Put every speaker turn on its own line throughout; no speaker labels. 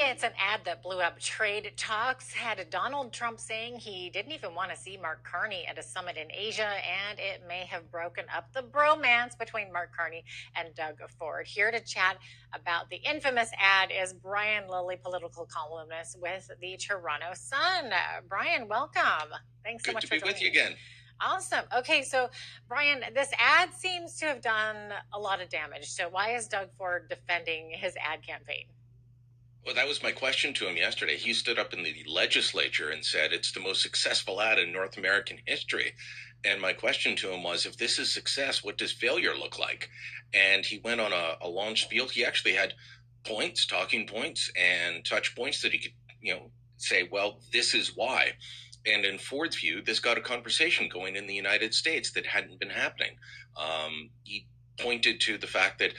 It's an ad that blew up trade talks, had Donald Trump saying he didn't even want to see Mark Carney at a summit in Asia, and it may have broken up the bromance between Mark Carney and Doug Ford. Here to chat about the infamous ad is Brian Lilly, political columnist with the Toronto Sun. Brian, welcome. Thanks so
Good
much
to
for
be
joining
with you
me.
again.
Awesome. Okay, so Brian, this ad seems to have done a lot of damage. So why is Doug Ford defending his ad campaign?
Well, that was my question to him yesterday. He stood up in the legislature and said it's the most successful ad in North American history. And my question to him was, if this is success, what does failure look like? And he went on a long spiel. He actually had points, talking points, and touch points that he could, say, well, this is why. And in Ford's view, this got a conversation going in the United States that hadn't been happening. He pointed to the fact that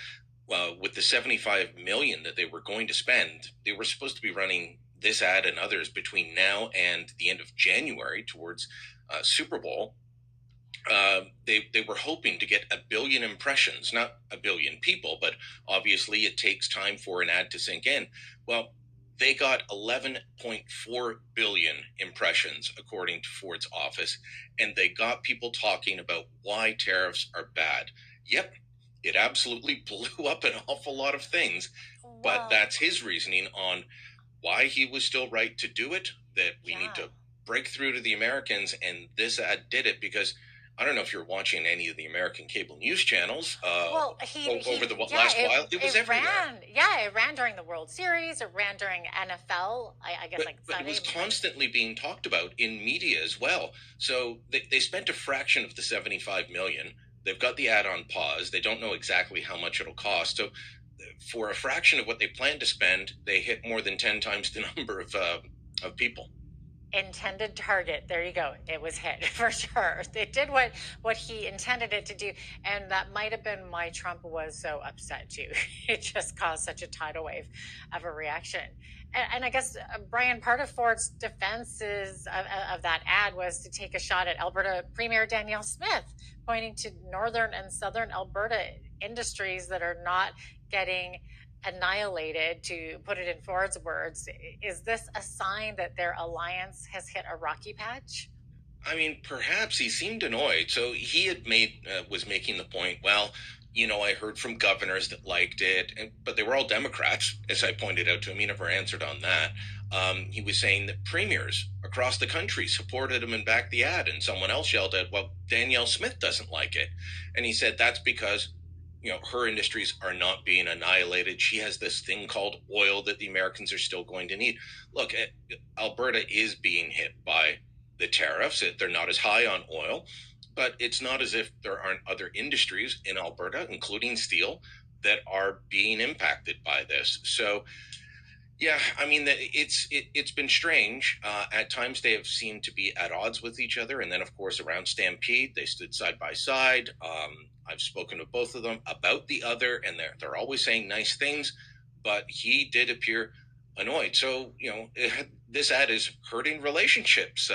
with the 75 million that they were going to spend, they were supposed to be running this ad and others between now and the end of January towards Super Bowl. They were hoping to get 1 billion impressions, not 1 billion people, but obviously it takes time for an ad to sink in. Well, they got 11.4 billion impressions, according to Ford's office, and they got people talking about why tariffs are bad. Yep, it absolutely blew up an awful lot of things, but that's his reasoning on why he was still right to do it, that we need to break through to the Americans, and this ad did it because I don't know if you're watching any of the American cable news channels. Over the last while, it was everywhere.
It ran during the World Series. It ran during NFL. I guess
but it was constantly being talked about in media as well. So they spent a fraction of the 75 million. They've got the ad on pause. They don't know exactly how much it'll cost. So for a fraction of what they plan to spend, they hit more than 10 times the number of people.
Intended target. There you go. It was hit for sure. It did what he intended it to do, and that might have been why Trump was so upset too. It just caused such a tidal wave of a reaction. And I guess Brian, part of Ford's defense of that ad was to take a shot at Alberta Premier Danielle Smith, pointing to northern and southern Alberta industries that are not getting annihilated, to put it in Ford's words. Is this a sign that their alliance has hit a rocky patch?
I mean, perhaps he seemed annoyed. So he had was making the point, well, I heard from governors that liked it, but they were all Democrats, as I pointed out to him. He never answered on that. He was saying that premiers across the country supported him and backed the ad, and someone else yelled at, well, Danielle Smith doesn't like it. And he said that's because her industries are not being annihilated. She has this thing called oil that the Americans are still going to need. Look, Alberta is being hit by the tariffs. They're not as high on oil, but it's not as if there aren't other industries in Alberta, including steel, that are being impacted by this. So, yeah, I mean, it's been strange. At times, they have seemed to be at odds with each other, and then, of course, around Stampede, they stood side by side. I've spoken to both of them about the other, and they're always saying nice things, but he did appear annoyed. So, this ad is hurting relationships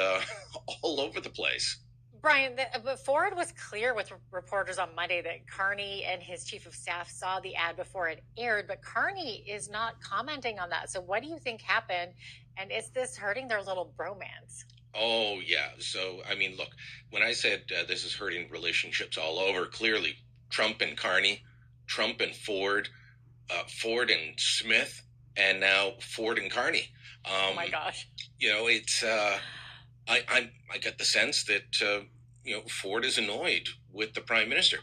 all over the place.
Brian, but Ford was clear with reporters on Monday that Carney and his chief of staff saw the ad before it aired, but Carney is not commenting on that. So what do you think happened? And is this hurting their little bromance?
Oh, yeah. So, I mean, look, when I said this is hurting relationships all over, clearly Trump and Carney, Trump and Ford, Ford and Smith, and now Ford and Carney.
Oh, my gosh.
It's, I get the sense that, Ford is annoyed with the prime minister.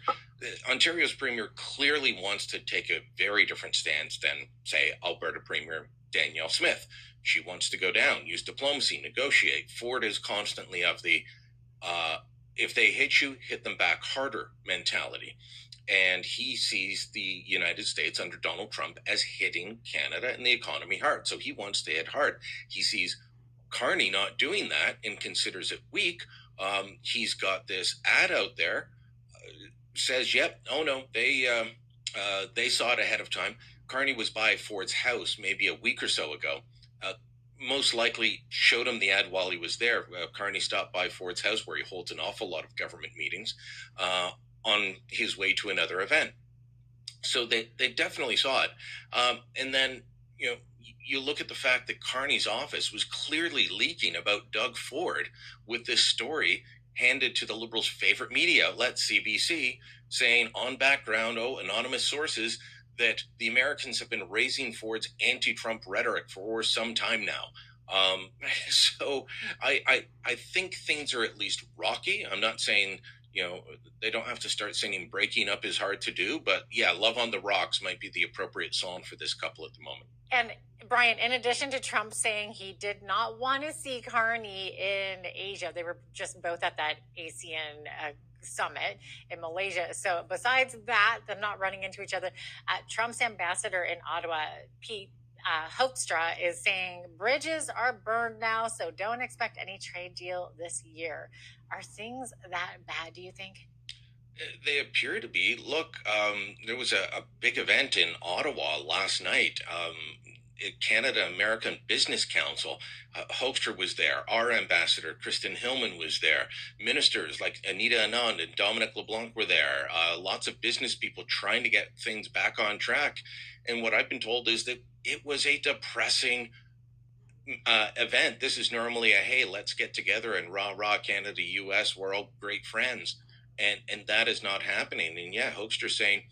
Ontario's premier clearly wants to take a very different stance than, say, Alberta Premier Danielle Smith. She wants to go down, use diplomacy, negotiate. Ford is constantly of the, if they hit you, hit them back harder mentality. And he sees the United States under Donald Trump as hitting Canada and the economy hard. So he wants to hit hard. He sees Carney not doing that and considers it weak. He's got this ad out there, says, yep, oh no, they saw it ahead of time. Carney was by Ford's house maybe a week or so ago. Most likely showed him the ad while he was there. Carney stopped by Ford's house, where he holds an awful lot of government meetings, on his way to another event. So they definitely saw it. And then, you look at the fact that Carney's office was clearly leaking about Doug Ford with this story handed to the Liberals' favorite media outlet, CBC, saying on background, anonymous sources, that the Americans have been raising Ford's anti-Trump rhetoric for some time now. Um, so I think things are at least rocky. I'm not saying they don't have to start singing "Breaking Up Is Hard to Do," but yeah, "Love on the Rocks" might be the appropriate song for this couple at the moment.
And Brian, in addition to Trump saying he did not want to see Carney in Asia, they were just both at that ASEAN summit in Malaysia. So besides that, them not running into each other, Trump's ambassador in Ottawa, Pete Hoekstra, is saying bridges are burned now, so don't expect any trade deal this year. Are things that bad, do you think?
They appear to be. Look, there was a big event in Ottawa last night. Canada American Business Council. Hoekstra was there. Our ambassador, Kristen Hillman, was there. Ministers like Anita Anand and Dominic LeBlanc were there. Lots of business people trying to get things back on track. And what I've been told is that it was a depressing event. This is normally a hey, let's get together and rah rah Canada, US, we're all great friends, and that is not happening. And yeah, Hoekstra saying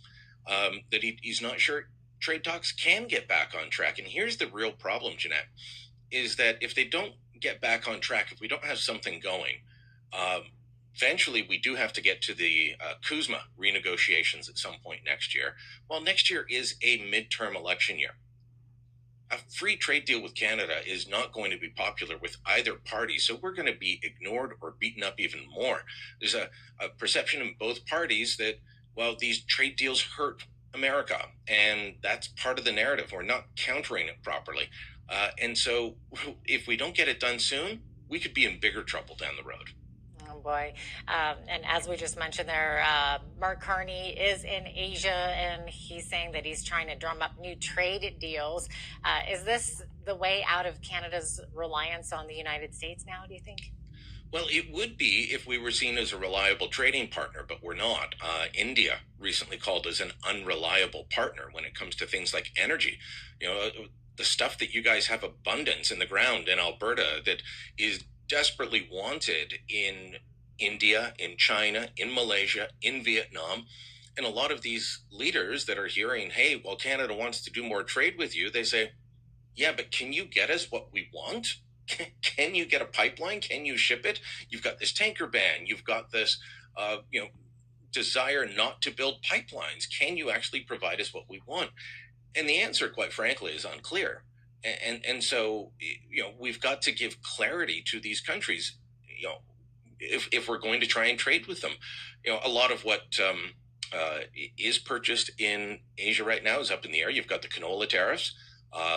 that he's not sure trade talks can get back on track. And here's the real problem, Jeanette, is that if they don't get back on track, if we don't have something going, eventually we do have to get to the Kuzma renegotiations at some point next year. Well, next year is a midterm election year. A free trade deal with Canada is not going to be popular with either party, so we're going to be ignored or beaten up even more. There's a perception in both parties that, well, these trade deals hurt America, and that's part of the narrative. We're not countering it properly. And so if we don't get it done soon, we could be in bigger trouble down the road.
Oh boy. And as we just mentioned there, Mark Carney is in Asia and he's saying that he's trying to drum up new trade deals. Is this the way out of Canada's reliance on the United States now, do you think?
Well, it would be if we were seen as a reliable trading partner, but we're not. India recently called us an unreliable partner when it comes to things like energy. The stuff that you guys have abundance in the ground in Alberta that is desperately wanted in India, in China, in Malaysia, in Vietnam. And a lot of these leaders that are hearing, hey, well, Canada wants to do more trade with you, they say, yeah, but can you get us what we want? Can you get a pipeline? Can you ship it? You've got this tanker ban. You've got this, desire not to build pipelines. Can you actually provide us what we want? And the answer, quite frankly, is unclear. And so, we've got to give clarity to these countries, if we're going to try and trade with them. A lot of what is purchased in Asia right now is up in the air. You've got the canola tariffs.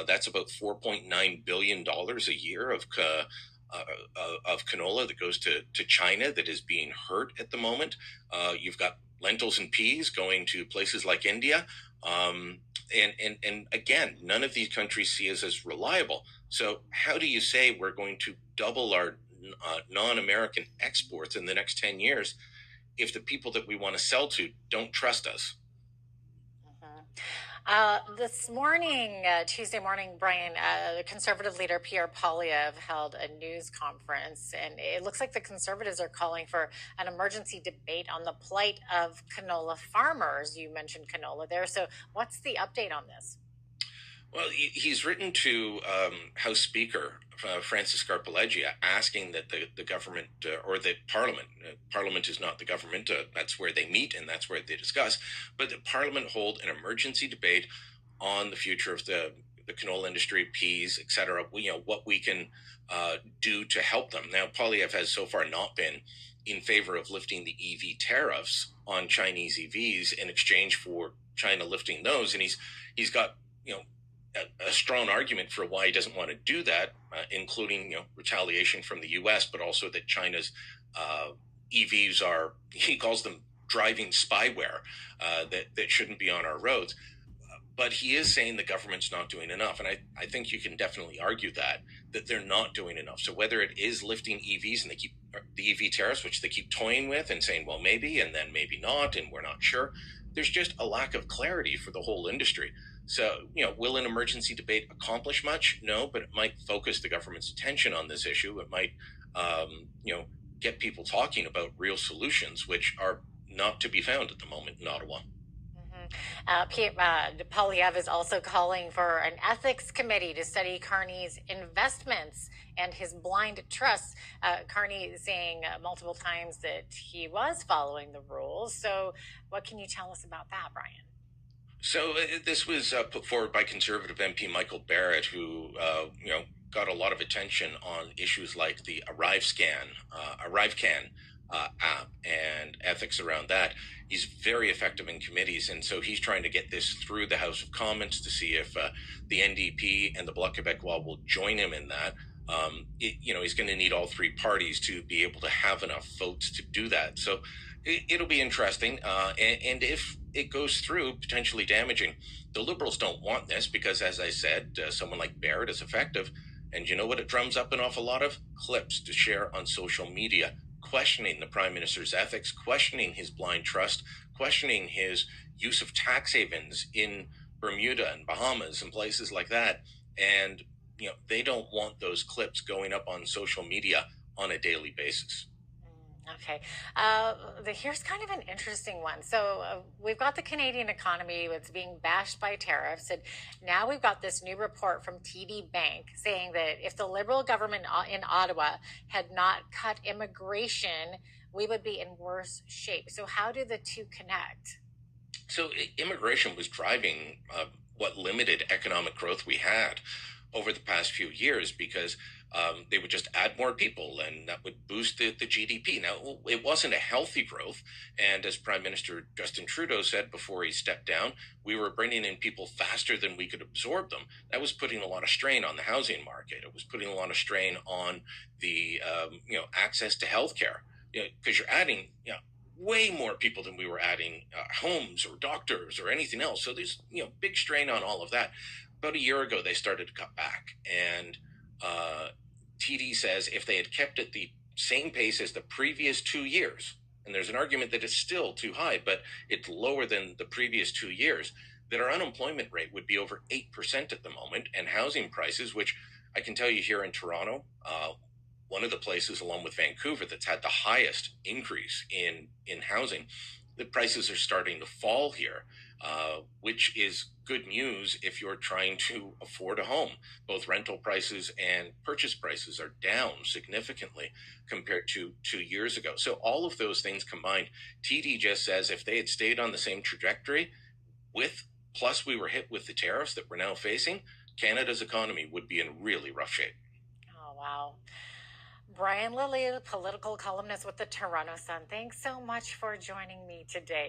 That's about $4.9 billion a year of canola that goes to China that is being hurt at the moment. You've got lentils and peas going to places like India. And again, none of these countries see us as reliable. So how do you say we're going to double our non-American exports in the next 10 years if the people that we want to sell to don't trust us?
This morning, Tuesday morning, Brian, the Conservative leader Pierre Poilievre held a news conference, and it looks like the Conservatives are calling for an emergency debate on the plight of canola farmers. You mentioned canola there, so what's the update on this?
Well, he's written to House Speaker Francis Scarpaleggia asking that the government or the Parliament, Parliament is not the government, that's where they meet and that's where they discuss, but the Parliament hold an emergency debate on the future of the canola industry, peas, etc. What we can do to help them. Now, Poilievre has so far not been in favor of lifting the EV tariffs on Chinese EVs in exchange for China lifting those, and he's got a strong argument for why he doesn't want to do that, including retaliation from the U.S., but also that China's EVs are, he calls them driving spyware that shouldn't be on our roads. But he is saying the government's not doing enough, and I think you can definitely argue that they're not doing enough. So whether it is lifting EVs and they keep the EV tariffs, which they keep toying with and saying, well, maybe, and then maybe not, and we're not sure. There's just a lack of clarity for the whole industry. So, will an emergency debate accomplish much? No, but it might focus the government's attention on this issue. It might, get people talking about real solutions, which are not to be found at the moment in Ottawa.
Polyev is also calling for an ethics committee to study Carney's investments and his blind trust. Carney saying multiple times that he was following the rules. So, what can you tell us about that, Brian?
So this was put forward by Conservative MP Michael Barrett, who got a lot of attention on issues like the ArriveCan app and ethics around that. He's very effective in committees, and so he's trying to get this through the House of Commons to see if the NDP and the Bloc Québécois will join him in that. He's going to need all three parties to be able to have enough votes to do that. So it'll be interesting. And if it goes through, potentially damaging, the Liberals don't want this because, as I said, someone like Barrett is effective. And you know what it drums up an awful lot of? Clips to share on social media, questioning the Prime Minister's ethics, questioning his blind trust, questioning his use of tax havens in Bermuda and Bahamas and places like that. And, they don't want those clips going up on social media on a daily basis.
Okay. Here's kind of an interesting one. So we've got the Canadian economy that's being bashed by tariffs. And now we've got this new report from TD Bank saying that if the Liberal government in Ottawa had not cut immigration, we would be in worse shape. So how do the two connect?
So immigration was driving what limited economic growth we had over the past few years because they would just add more people and that would boost the GDP. Now, it wasn't a healthy growth. And as Prime Minister Justin Trudeau said before he stepped down, we were bringing in people faster than we could absorb them. That was putting a lot of strain on the housing market. It was putting a lot of strain on the access to healthcare because you're adding way more people than we were adding homes or doctors or anything else. So there's big strain on all of that. About a year ago, they started to cut back, and TD says if they had kept at the same pace as the previous 2 years, and there's an argument that it's still too high, but it's lower than the previous 2 years, that our unemployment rate would be over 8% at the moment, and housing prices, which I can tell you here in Toronto, one of the places along with Vancouver that's had the highest increase in housing, the prices are starting to fall here, which is good news if you're trying to afford a home. Both rental prices and purchase prices are down significantly compared to 2 years ago. So all of those things combined, TD just says if they had stayed on the same trajectory plus we were hit with the tariffs that we're now facing, Canada's economy would be in really rough shape.
Oh, wow. Brian Lilly, political columnist with the Toronto Sun. Thanks so much for joining me today.